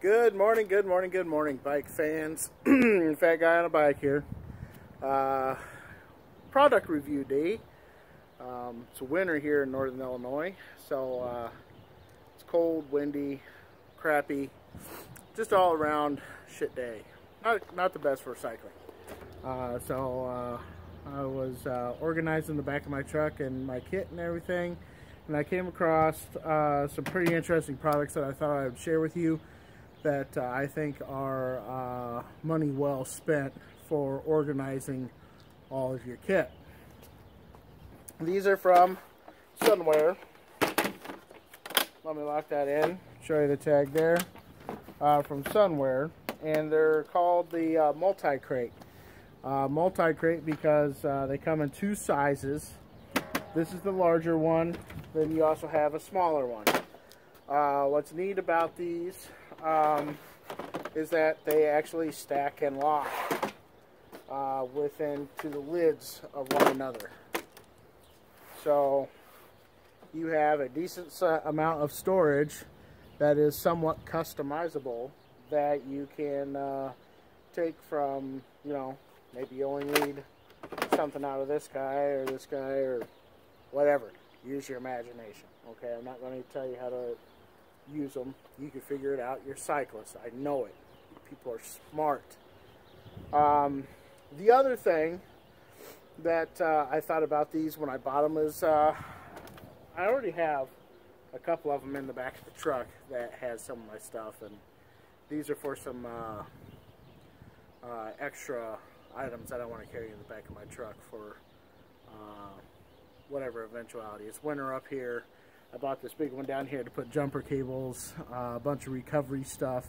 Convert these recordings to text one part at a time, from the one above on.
Good morning, bike fans. Fat guy on a bike here. Product review day. It's winter here in northern Illinois, so it's cold, windy, crappy, just all around shit day. Not the best for cycling. So I was organizing the back of my truck and my kit and everything, and I came across some pretty interesting products that I thought I would share with you that I think are money well spent for organizing all of your kit. These are from Sunwear. Let me lock that in, show you the tag there. From Sunwear, and they're called the multi-crate. Multi-crate because they come in two sizes. This is the larger one, then you also have a smaller one. What's neat about these is that they actually stack and lock within to the lids of one another. So you have a decent amount of storage that is somewhat customizable that you can take from, you know, maybe you only need something out of this guy or whatever. Use your imagination. Okay, I'm not going to tell you how to use them. You can figure it out. You're cyclists. I know it. People are smart. The other thing that I thought about these when I bought them is I already have a couple of them in the back of the truck that has some of my stuff, and these are for some extra items I don't want to carry in the back of my truck for whatever eventuality. It's winter up here. I bought this big one down here to put jumper cables, a bunch of recovery stuff,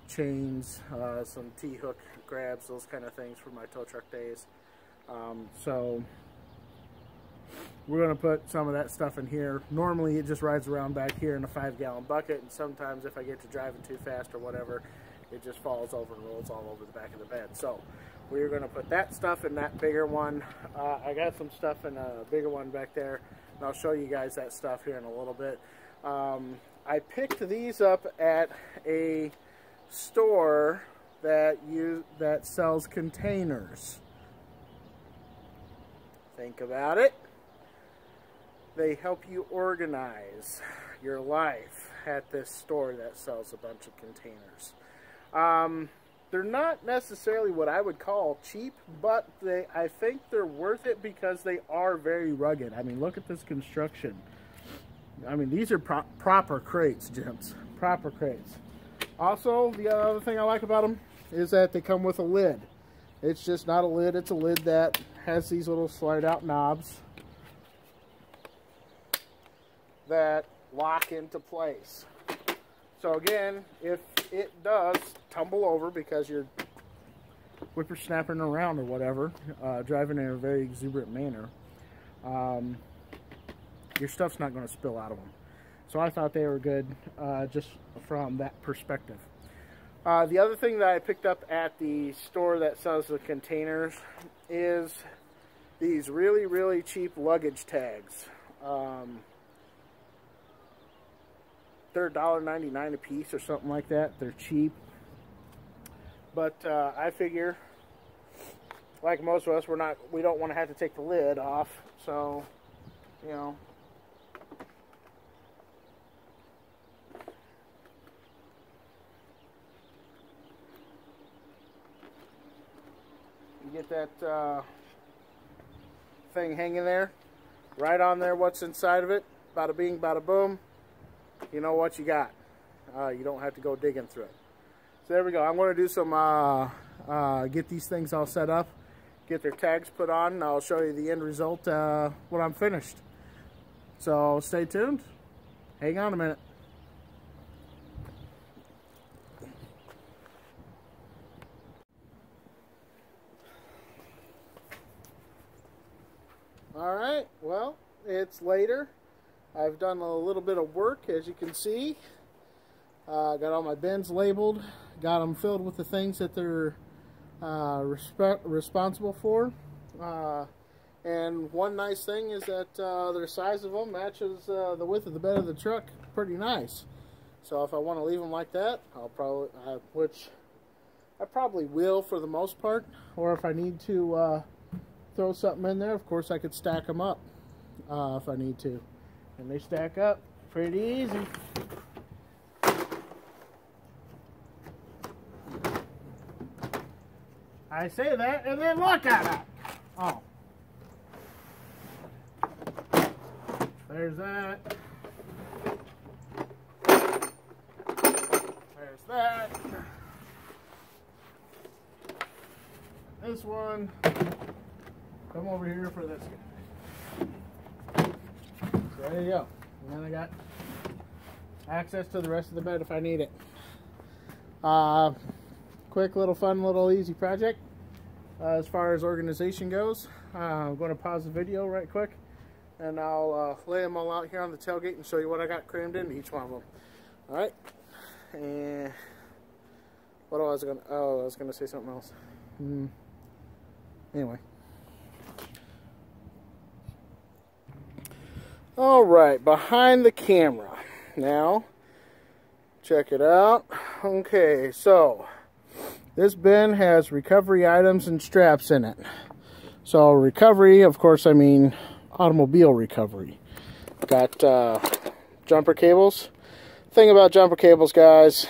chains, some T-hook grabs, those kind of things for my tow truck days. So we're going to put some of that stuff in here. Normally it just rides around back here in a 5-gallon bucket, and sometimes if I get to driving too fast or whatever, it just falls over and rolls all over the back of the bed. So we're going to put that stuff in that bigger one. I got some stuff in a bigger one back there, and I'll show you guys that stuff here in a little bit. I picked these up at a store that sells containers. Think about it. They help you organize your life at this store that sells a bunch of containers. They're not necessarily what I would call cheap, but I think they're worth it because they are very rugged. I mean, look at this construction. I mean, these are proper crates, gents. Proper crates. Also, the other thing I like about them is that they come with a lid. It's just not a lid, it's a lid that has these little slide out knobs that lock into place. So again, if it does tumble over because you're whippersnapping around or whatever, driving in a very exuberant manner, your stuff's not going to spill out of them. So I thought they were good just from that perspective. The other thing that I picked up at the store that sells the containers is these really, really cheap luggage tags. They're $1.99 a piece or something like that. They're cheap. But I figure, like most of us, we don't want to have to take the lid off. So, you know, you get that thing hanging there, right on there, what's inside of it, bada bing, bada boom, you know what you got. You don't have to go digging through it. So there we go. I'm going to do some, get these things all set up, get their tags put on, and I'll show you the end result when I'm finished. So stay tuned. Hang on a minute. Alright, well, it's later. I've done a little bit of work, as you can see. Got all my bins labeled, got them filled with the things that they're responsible for. And one nice thing is that their size of them matches the width of the bed of the truck pretty nice. So if I want to leave them like that, I'll probably, which I probably will for the most part. Or if I need to throw something in there, of course I could stack them up if I need to. And they stack up pretty easy. I say that and then look at it. Oh. There's that. There's that. This one. Come over here for this guy. So there you go. And then I got access to the rest of the bed if I need it. Quick little fun little easy project. As far as organization goes, I'm going to pause the video right quick and I'll lay them all out here on the tailgate and show you what I got crammed into each one of them. Alright, and what was I going to, oh, I was going to say something else. Anyway. Alright, behind the camera. Now, check it out. Okay, so this bin has recovery items and straps in it. So recovery, of course, I mean automobile recovery. Got jumper cables. Thing about jumper cables, guys,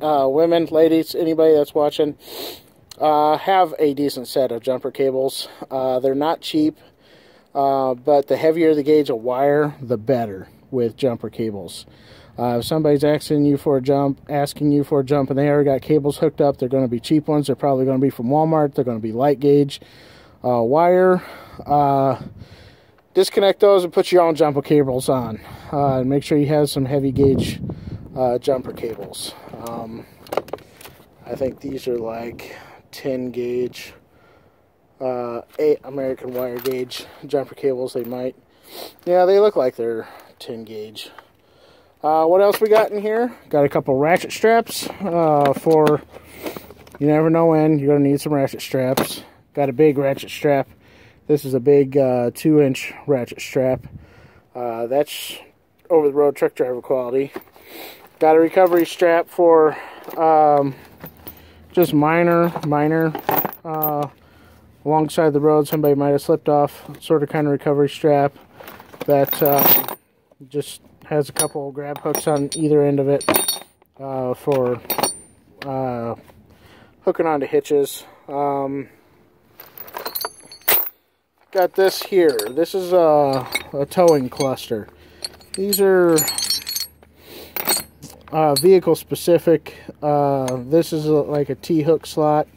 women, ladies, anybody that's watching, have a decent set of jumper cables. They're not cheap, but the heavier the gauge of wire, the better with jumper cables. If somebody's asking you for a jump, and they already got cables hooked up, they're going to be cheap ones. They're probably going to be from Walmart. They're going to be light gauge wire. Disconnect those and put your own jumper cables on. And make sure you have some heavy gauge jumper cables. I think these are like 10 gauge, 8 American wire gauge jumper cables. They might, yeah, they look like they're 10 gauge. What else we got in here? Got a couple ratchet straps for, you never know when you're going to need some ratchet straps. Got a big ratchet strap. This is a big 2-inch ratchet strap. That's over-the-road truck driver quality. Got a recovery strap for just minor alongside the road. Somebody might have slipped off, sort of kind of recovery strap that just has a couple grab hooks on either end of it for hooking onto hitches. Got this here. This is a towing cluster. These are vehicle specific. This is like a T-hook slot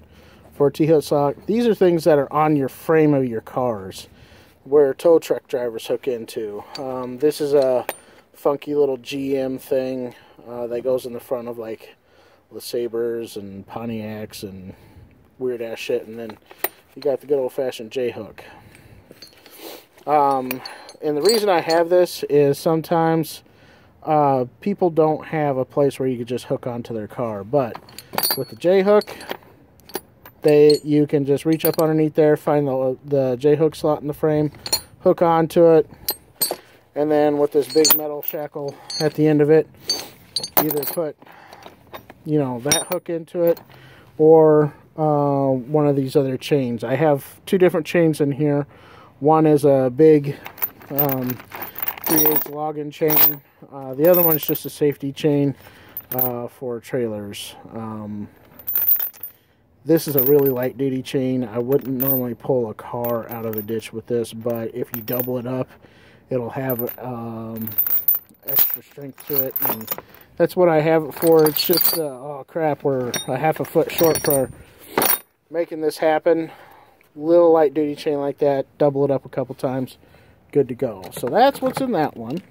for a T-hook slot. These are things that are on your frame of your cars where tow truck drivers hook into. This is a funky little GM thing that goes in the front of like LeSabres and Pontiacs and weird ass shit, and then you got the good old-fashioned J-hook. And the reason I have this is sometimes people don't have a place where you could just hook onto their car, but with the J-hook, you can just reach up underneath there, find the J-hook slot in the frame, hook onto it, and then with this big metal shackle at the end of it, either put, you know, that hook into it or one of these other chains. I have 2 different chains in here. One is a big 3/8 login chain. The other one is just a safety chain for trailers. This is a really light duty chain. I wouldn't normally pull a car out of a ditch with this, but if you double it up, it'll have extra strength to it, and that's what I have it for. It's just, oh crap, we're a half a foot short for making this happen. Little light duty chain like that, double it up a couple times, good to go. So that's what's in that one.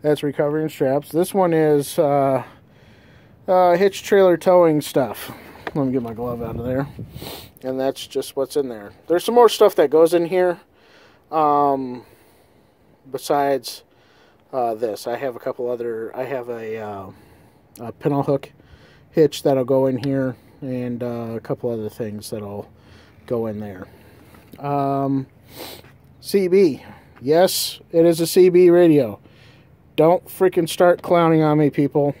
That's recovery and straps. This one is hitch trailer towing stuff. Let me get my glove out of there. And that's just what's in there. There's some more stuff that goes in here. Besides this, I have a couple other. I have a pintle hook hitch that'll go in here, and a couple other things that'll go in there. CB, yes, it is a CB radio. don't freaking start clowning on me, people.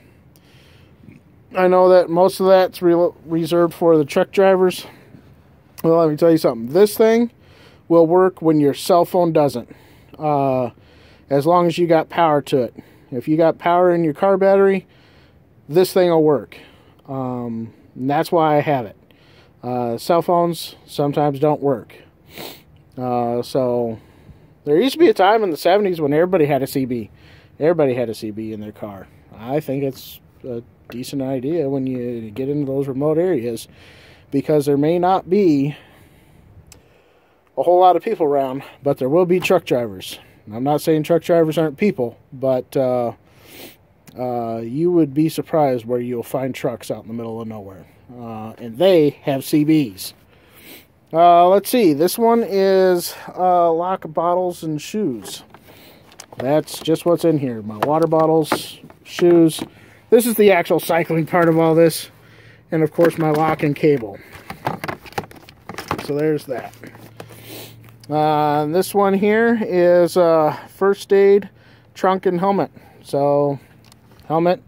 I know that most of that's reserved for the truck drivers. Well, let me tell you something. This thing will work when your cell phone doesn't. As long as you got power to it. If you got power in your car battery, this thing will work. And that's why I have it. Cell phones sometimes don't work. So there used to be a time in the 70s when everybody had a CB. Everybody had a CB in their car. I think it's a decent idea when you get into those remote areas, because there may not be a whole lot of people around, but there will be truck drivers. I'm not saying truck drivers aren't people, but you would be surprised where you'll find trucks out in the middle of nowhere. And they have CBs. Let's see. This one is lock bottles and shoes. That's just what's in here. My water bottles, shoes. This is the actual cycling part of all this. And of course my lock and cable. So there's that. This one here is first aid trunk and helmet. So helmet,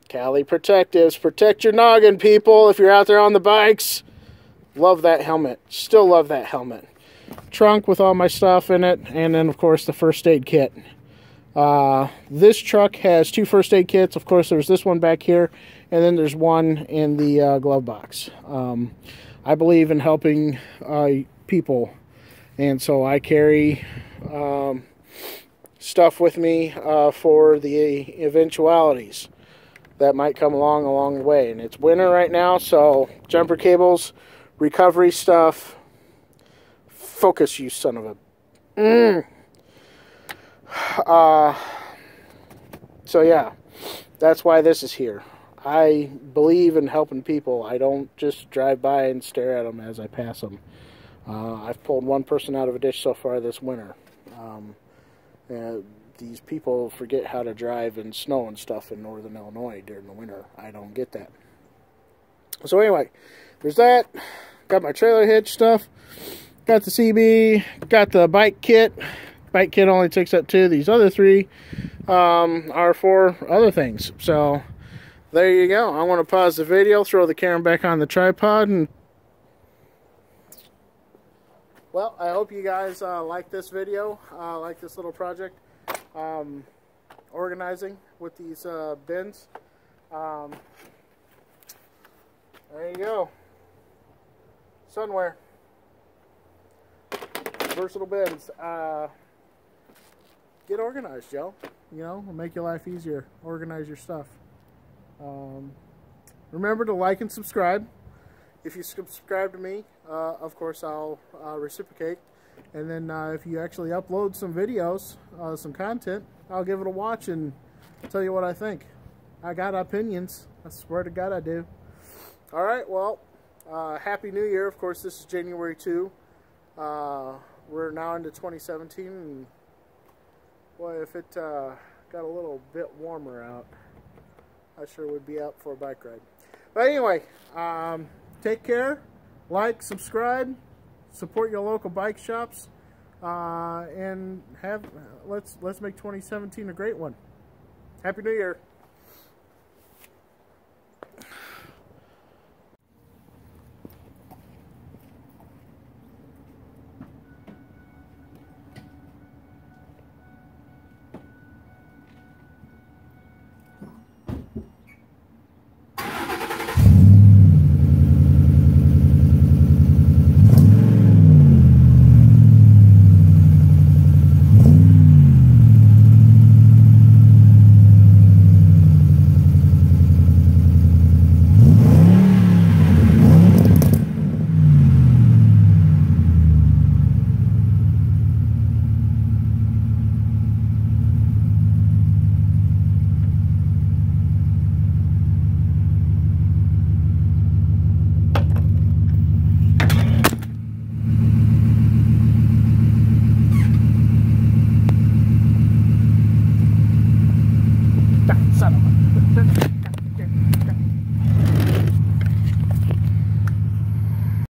Cali Protectives. Protect your noggin, people, if you're out there on the bikes. Love that helmet. Still love that helmet. Trunk with all my stuff in it, and then of course the first aid kit. This truck has 2 first aid kits. Of course there's this one back here, and then there's one in the glove box. I believe in helping people, and so I carry stuff with me for the eventualities that might come along the way. And it's winter right now, so jumper cables, recovery stuff. Focus, you son of a... So yeah, that's why this is here. I believe in helping people. I don't just drive by and stare at them as I pass them. I've pulled one person out of a ditch so far this winter. These people forget how to drive in snow and stuff in northern Illinois during the winter. I don't get that. So anyway, there's that. Got my trailer hitch stuff. Got the CB. Got the bike kit. Bike kit only takes up 2. These other 3 are for other things. So there you go. I want to pause the video, throw the camera back on the tripod, and well, I hope you guys like this video, like this little project, organizing with these bins. There you go. Sunwear. Versatile bins. Get organized, Joe. You know, it'll make your life easier. Organize your stuff. Remember to like and subscribe. If you subscribe to me, of course I'll reciprocate. And then if you actually upload some videos, some content, I'll give it a watch and tell you what I think. I got opinions. I swear to God I do. Alright, well, Happy New Year. Of course, this is January 2. We're now into 2017, and boy, if it got a little bit warmer out, I sure would be out for a bike ride. But anyway, take care, like, subscribe, support your local bike shops, and let's make 2017 a great one. Happy New Year.